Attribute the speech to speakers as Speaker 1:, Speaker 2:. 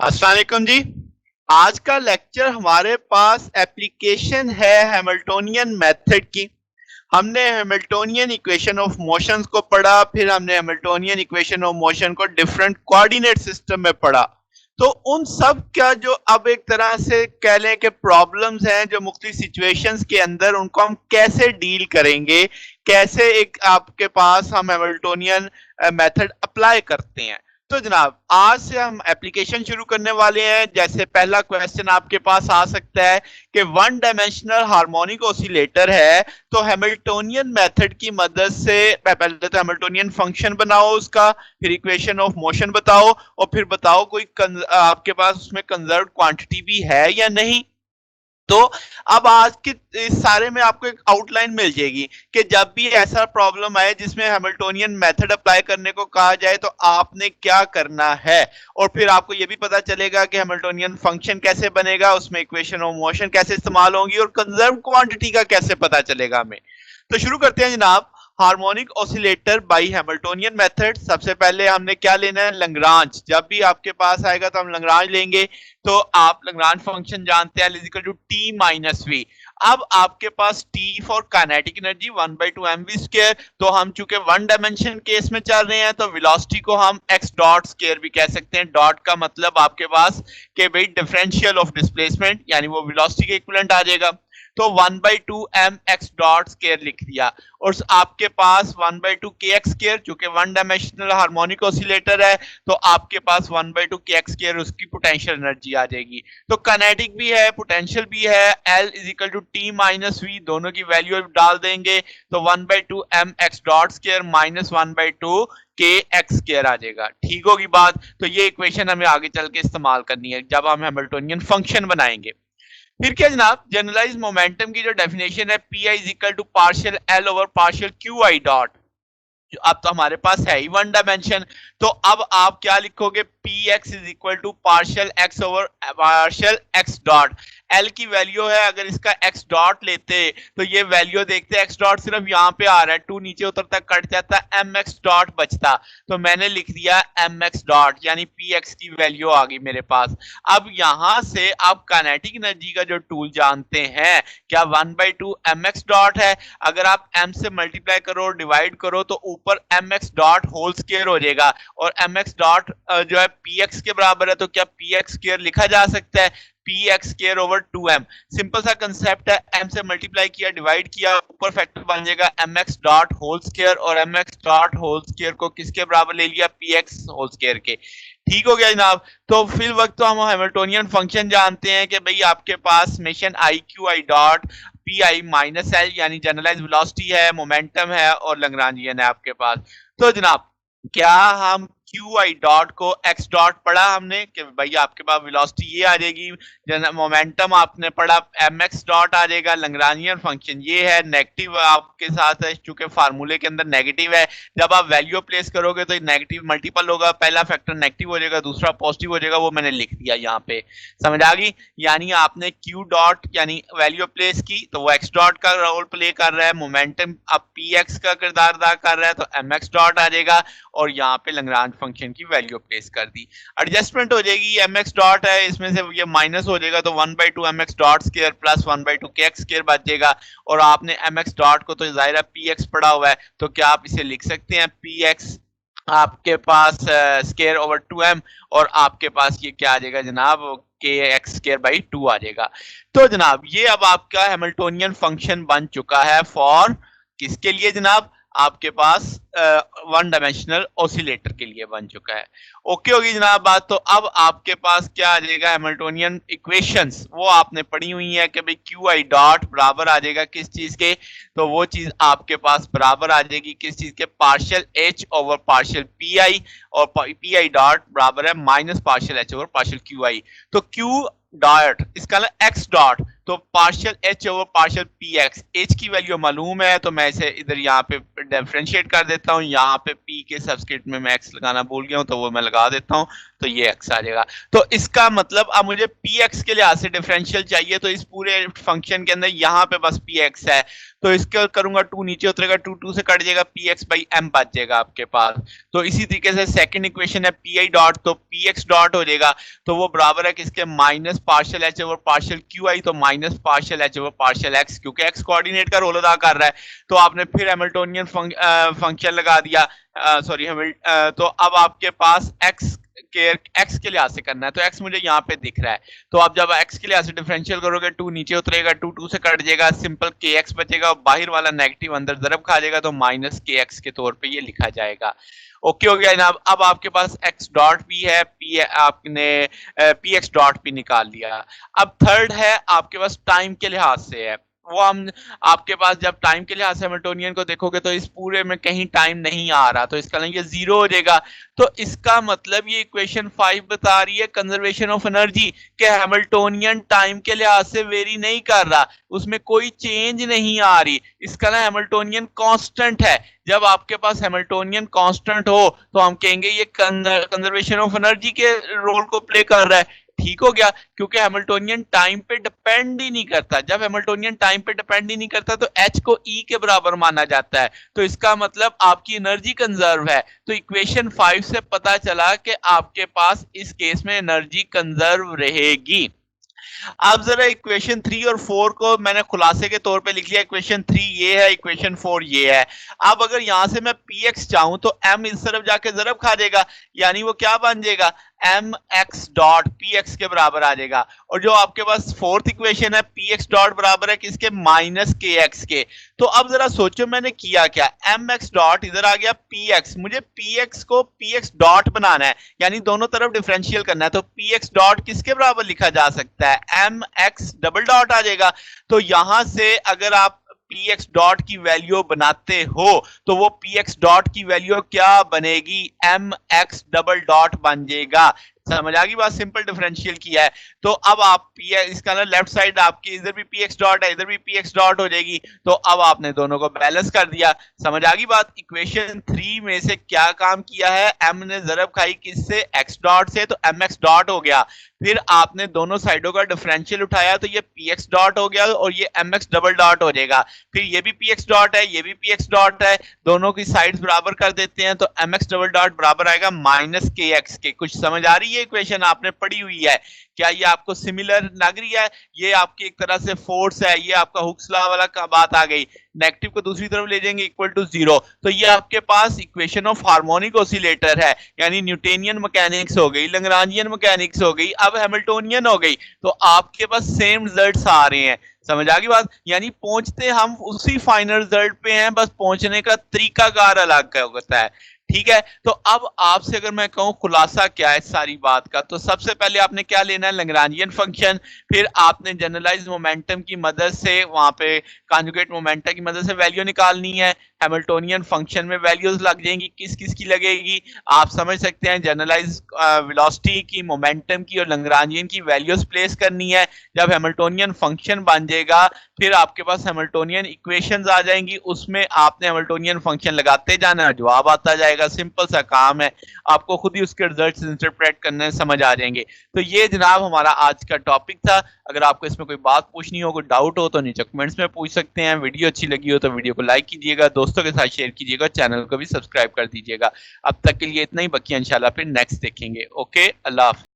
Speaker 1: अस्सलाम वालेकुम जी। आज का लेक्चर हमारे पास एप्लीकेशन है हैमिल्टोनियन मेथड की। हमने हैमिल्टोनियन इक्वेशन ऑफ मोशंस को पढ़ा, फिर हमने हैमिल्टोनियन इक्वेशन ऑफ मोशन को डिफरेंट कोऑर्डिनेट सिस्टम में पढ़ा। तो उन सब का जो अब एक तरह से कह लें कि प्रॉब्लम्स हैं जो मुख्तलिफ सिचुएशंस के अंदर, उनको हम कैसे डील करेंगे, कैसे एक आपके पास हम हैमिल्टोनियन मेथड अप्लाई करते हैं। तो जनाब आज से हम एप्लीकेशन शुरू करने वाले हैं। जैसे पहला क्वेश्चन आपके पास आ सकता है कि वन डायमेंशनल हार्मोनिक ऑसिलेटर है, तो हैमिल्टोनियन मेथड की मदद से पहले तो हैमिल्टोनियन फंक्शन बनाओ उसका, फिर इक्वेशन ऑफ मोशन बताओ, और फिर बताओ कोई आपके पास उसमें कंजर्व क्वांटिटी भी है या नहीं। तो अब आज के इस सारे में आपको एक आउटलाइन मिल जाएगी कि जब भी ऐसा प्रॉब्लम आए जिसमें हैमिल्टोनियन मेथड अप्लाई करने को कहा जाए तो आपने क्या करना है, और फिर आपको यह भी पता चलेगा कि हैमिल्टोनियन फंक्शन कैसे बनेगा, उसमें इक्वेशन ऑफ मोशन कैसे इस्तेमाल होंगी, और कंजर्व क्वांटिटी का कैसे पता चलेगा हमें। तो शुरू करते हैं जनाब। Harmonic oscillator by Hamiltonian method. सबसे पहले हमने क्या लेना है, लैग्रांज। जब भी आपके पास आएगा तो हम लैग्रांज लेंगे। तो आप लैग्रांज फंक्शन जानते हैं, is equal to T minus V. अब आपके पास T for kinetic energy 1/2 mv square. तो हम चूंकि वन डायमेंशन केस में चल रहे हैं तो वेलोसिटी को हम एक्स डॉट स्क्वायर भी कह सकते हैं। डॉट का मतलब आपके पास कि भाई डिफरेंशियल ऑफ डिस्प्लेसमेंट, यानी वो वेलोसिटी के इक्विवेलेंट आ जाएगा। तो 1/2 m x डॉट स्क्वायर लिख दिया, और आपके पास 1/2 kx स्क्वायर, जो कि वन डायमेंशनल हार्मोनिक ऑसिलेटर है, तो आपके पास 1/2 kx स्क्वायर उसकी पोटेंशियल एनर्जी आ जाएगी। तो काइनेटिक भी है, पोटेंशियल भी है। L is equal to T minus V, दोनों की वैल्यू डाल देंगे तो 1/2 m x dot square minus 1/2 k x square आ जाएगा। ठीक होगी बात। तो ये इक्वेशन हमें आगे चल के इस्तेमाल करनी है जब हम हैमिल्टोनियन फंक्शन बनाएंगे। फिर क्या जनाब, जनरलाइज मोमेंटम की जो डेफिनेशन है, p i is equal to partial L over partial q i dot. अब तो हमारे पास है ही वन डायमेंशन। तो अब आप क्या लिखोगे, p x is equal to partial x over partial x dot. L की वैल्यू है, अगर इसका एक्स डॉट लेते तो ये वैल्यू देखते, एक्स डॉट सिर्फ यहाँ पे आ रहा है, टू नीचे उतरता कट जाता, एम एक्स डॉट बचता। तो मैंने लिख दिया एम एक्स डॉट, यानी पी एक्स की वैल्यू आ गई मेरे पास। अब यहां से आप काइनेटिक एनर्जी का जो टूल जानते हैं, क्या 1/2 एम एक्स डॉट है। अगर आप m से मल्टीप्लाई करो, डिवाइड करो, तो ऊपर m x dot whole square हो जाएगा, और एम एक्स डॉट जो है पी एक्स के बराबर है। तो क्या पी एक्स स्क्वायर लिखा जा सकता है, P X square over 2m। Simple सा कंसेप्ट है, m से मल्टीप्लाई किया, डिवाइड किया, ऊपर फैक्टर बन जाएगा M x dot whole square, और M x dot whole square को किसके बराबर ले लिया, पी एक्स होल स्क्वायर के। ठीक हो गया जनाब। तो फिर वक्त तो हम हैमिल्टोनियन फंक्शन जानते हैं कि भाई आपके पास summation i q i dot p i minus L, यानी जनरलाइज वेलोसिटी है, मोमेंटम है, और लैग्रांजियन है आपके पास। तो जनाब क्या हम क्यू आई डॉट को एक्स डॉट पढ़ा हमने कि भाई आपके पास वेलोसिटी ये आ जाएगी, मोमेंटम आपने पढ़ा एम एक्स डॉट आ जाएगा, लैग्रांजियन फंक्शन ये है, नेगेटिव आपके साथ है चूंकि फार्मूले के अंदर नेगेटिव है। जब आप वैल्यू प्लेस करोगे तो नेगेटिव मल्टीपल होगा, पहला फैक्टर नेगेटिव हो जाएगा, दूसरा पॉजिटिव हो जाएगा, वो मैंने लिख दिया यहाँ पे। समझ आ गई। यानी आपने क्यू डॉट यानी वैल्यू प्लेस की तो वो एक्स डॉट का रोल प्ले कर रहा है, मोमेंटम अब पी एक्स का किरदार अदा कर रहा है, तो एम एक्स डॉट आ जाएगा, और यहाँ पे लैग्रांज फंक्शन की वैल्यू प्लेस कर दी। एडजस्टमेंट हो जाएगी, एम एक्स डॉट है, इसमें से ये माइनस हो जाएगा, तो 1/2 m x dot square plus 1/2 k x square बच जाएगा। और आपने एम एक्स डॉट को तो जाहिर है पी एक्स पढ़ा हुआ है, तो क्या आप इसे लिख सकते हैं, पी एक्स आपके पास स्क्वायर ओवर 2m, और आपके पास ये क्या आ जाएगा जनाब, के एक्स स्क्वायर बाई 2 आ जाएगा। तो जनाब ये अब आपका हैमिल्टोनियन फंक्शन बन चुका है फॉर किसके लिए जनाब, आपके पास वन डायमेंशनल ऑसिलेटर के लिए बन चुका है। ओके होगी जनाब बात। तो अब आपके पास क्या आ जाएगा, हैमिल्टोनियन इक्वेशंस वो आपने पढ़ी हुई है कि भाई क्यू आई डॉट बराबर आ जाएगा किस चीज के, तो वो चीज आपके पास बराबर आ जाएगी किस चीज के, partial H over partial P I, और पी आई डॉट बराबर है minus partial H over partial q i. तो क्यू डॉट इसका ना एक्स डॉट, तो partial H over partial P x, H की वैल्यू मालूम है तो मैं इसे इधर यहाँ पे डिफरेंशिएट कर देता हूँ, यहाँ पे पी के सबस्क्रिप्ट में मैं एक्स लगाना भूल गया हूँ तो वो मैं लगा देता हूँ। तो ये x आ जाएगा। तो इसका मतलब अब मुझे px के लिहाज से डिफरेंशियल चाहिए, तो इस पूरे फंक्शन के अंदर यहाँ पे बस px है, तो इसका करूंगा 2 नीचे उतरेगा, 2 से कट जाएगा, px बाई m बच जाएगा आपके पास। तो इसी तरीके से सेकंड इक्वेशन है pi डॉट, तो px डॉट हो जाएगा, तो वो बराबर है किसके, minus partial H over partial q i, तो minus partial H over partial x, क्योंकि एक्स कोऑर्डिनेट का रोल अदा कर रहा है। तो आपने फिर हैमिल्टोनियन फंक्शन लगा दिया, सॉरी तो अब आपके पास एक्स के लिहाज से करना है, तो एक्स मुझे यहाँ पे दिख रहा है, तो आप जब एक्स के लिहाज से डिफरेंशियल करोगे 2 नीचे उतरेगा, 2 से कट जाएगा, सिंपल के एक्स बचेगा, बाहर वाला नेगेटिव अंदर ज़रब खा जाएगा, तो माइनस के एक्स के तौर पे ये लिखा जाएगा। ओके हो गया जनाब। अब आपके पास एक्स डॉट भी है, पी आपने पी एक्स डॉट भी निकाल लिया। अब थर्ड है आपके पास टाइम के लिहाज से है, वो हम आपके पास जब टाइम के लिहाज से हैमिल्टोनियन को देखोगे तो इस पूरे में कहीं टाइम नहीं आ रहा, तो इसका ये 0 हो जाएगा। तो इसका मतलब ये इक्वेशन 5 बता रही है कंजर्वेशन ऑफ एनर्जी, कि हैमिल्टोनियन टाइम के लिहाज से वेरी नहीं कर रहा, उसमें कोई चेंज नहीं आ रही, इसका ना हैमिल्टोनियन कांस्टेंट है। जब आपके पास हैमिल्टोनियन कांस्टेंट हो तो हम कहेंगे ये कंजर्वेशन ऑफ एनर्जी के रोल को प्ले कर रहा है। ठीक हो गया, क्योंकि हैमिल्टोनियन टाइम पे डिपेंड ही नहीं करता। जब हैमिल्टोनियन टाइम पे डिपेंड ही नहीं करता तो एच को ई के बराबर माना जाता है, तो इसका मतलब आपकी एनर्जी कंजर्व है। तो इक्वेशन 5 से पता चला कि आपके पास इस केस में एनर्जी कंजर्व रहेगी। अब जरा इक्वेशन 3 और 4 को मैंने खुलासे के तौर पे लिख लिया, इक्वेशन 3 ये है, इक्वेशन 4 ये है। अब अगर यहां से मैं px चाहूं तो m इस तरफ जाके जरब खा देगा, यानी वो क्या बन जाएगा, mx डॉट px के बराबर आ जाएगा। और जो आपके पास फोर्थ इक्वेशन है px डॉट बराबर है किसके, माइनस kx के। तो अब जरा सोचो मैंने किया क्या, mx डॉट इधर आ गया px, मुझे px को px डॉट बनाना है, यानी दोनों तरफ डिफरेंशियल करना है, तो px डॉट किसके बराबर लिखा जा सकता है, mx डबल डॉट आ जाएगा। तो यहां से अगर आप px डॉट की वैल्यू बनाते हो तो वो px डॉट की वैल्यू क्या बनेगी, mx डबल डॉट बन जाएगा। समझ आ गई बात, सिंपल डिफरेंशियल किया है। तो अब आप इसका ना लेफ्ट साइड आपकी इधर भी px डॉट है, इधर भी px डॉट हो जाएगी, तो अब आपने दोनों को बैलेंस कर दिया। समझ आ गई बात। इक्वेशन 3 में से क्या काम किया है, m ने जरब खाई किससे, x डॉट से, तो mx डॉट हो गया। फिर आपने दोनों साइडों का डिफरेंशियल उठाया तो ये px डॉट हो गया और ये mx डबल डॉट हो जाएगा। फिर ये भी px डॉट है, ये भी px डॉट है, दोनों की साइड्स बराबर कर देते हैं, तो mx डबल डॉट बराबर आएगा माइनस kx के। कुछ समझ आ रही है, इक्वेशन आपने पढ़ी हुई है, क्या ये आपको सिमिलर लग रही है, ये आपकी एक तरह से फोर्स है, ये आपका हुक्स लॉ वाला का बात आ गई, नेगेटिव को दूसरी तरफ ले जाएंगे इक्वल टू 0, तो ये आपके पास इक्वेशन ऑफ हार्मोनिक ऑसिलेटर है, यानी न्यूटोनियन मैकेनिक्स हो गई, लैग्रांजियन मैकेनिक्स हो गई, अब हैमिल्टोनियन हो गई, तो आपके पास सेम रिजल्ट्स आ रहे हैं। समझ आ गई बात, यानी पहुंचते हम उसी फाइनल रिजल्ट पे हैं, बस पहुंचने का तरीकाकार अलग होता है। ठीक है, तो अब आपसे अगर मैं कहूं खुलासा क्या है सारी बात का, तो सबसे पहले आपने क्या लेना है, लैग्रांजियन फंक्शन, फिर आपने जनरलाइज मोमेंटम की मदद से वहां पे कॉन्जुगेट मोमेंटम की मदद से वैल्यू निकालनी है। हैमिल्टोनियन फंक्शन में वैल्यूज लग जाएंगी, किस किस की लगेगी आप समझ सकते हैं, जनरलाइज वेलोसिटी की, मोमेंटम की और लैग्रांजियन की वैल्यूज प्लेस करनी है। जब हैमिल्टोनियन फंक्शन बन जाएगा फिर आपके पास हैमिल्टोनियन इक्वेशंस आ जाएंगी, उसमें आपने हैमिल्टोनियन फंक्शन लगाते जाना, जवाब आता जाएगा, सिंपल सा काम है, आपको खुद ही उसके रिजल्ट्स इंटरप्रेट करने समझ आ जाएंगे। तो ये जनाब हमारा आज का टॉपिक था। अगर आपको इसमें कोई बात पूछनी हो, कोई डाउट हो तो नीचे कमेंट्स में पूछ सकते हैं। वीडियो अच्छी लगी हो तो वीडियो को लाइक कीजिएगा, दोस्तों के साथ शेयर कीजिएगा, चैनल को भी सब्सक्राइब कर दीजिएगा। अब तक के लिए इतना ही, बाकी इंशाल्लाह फिर नेक्स्ट देखेंगे। ओके, अल्लाह हाफ़िज़।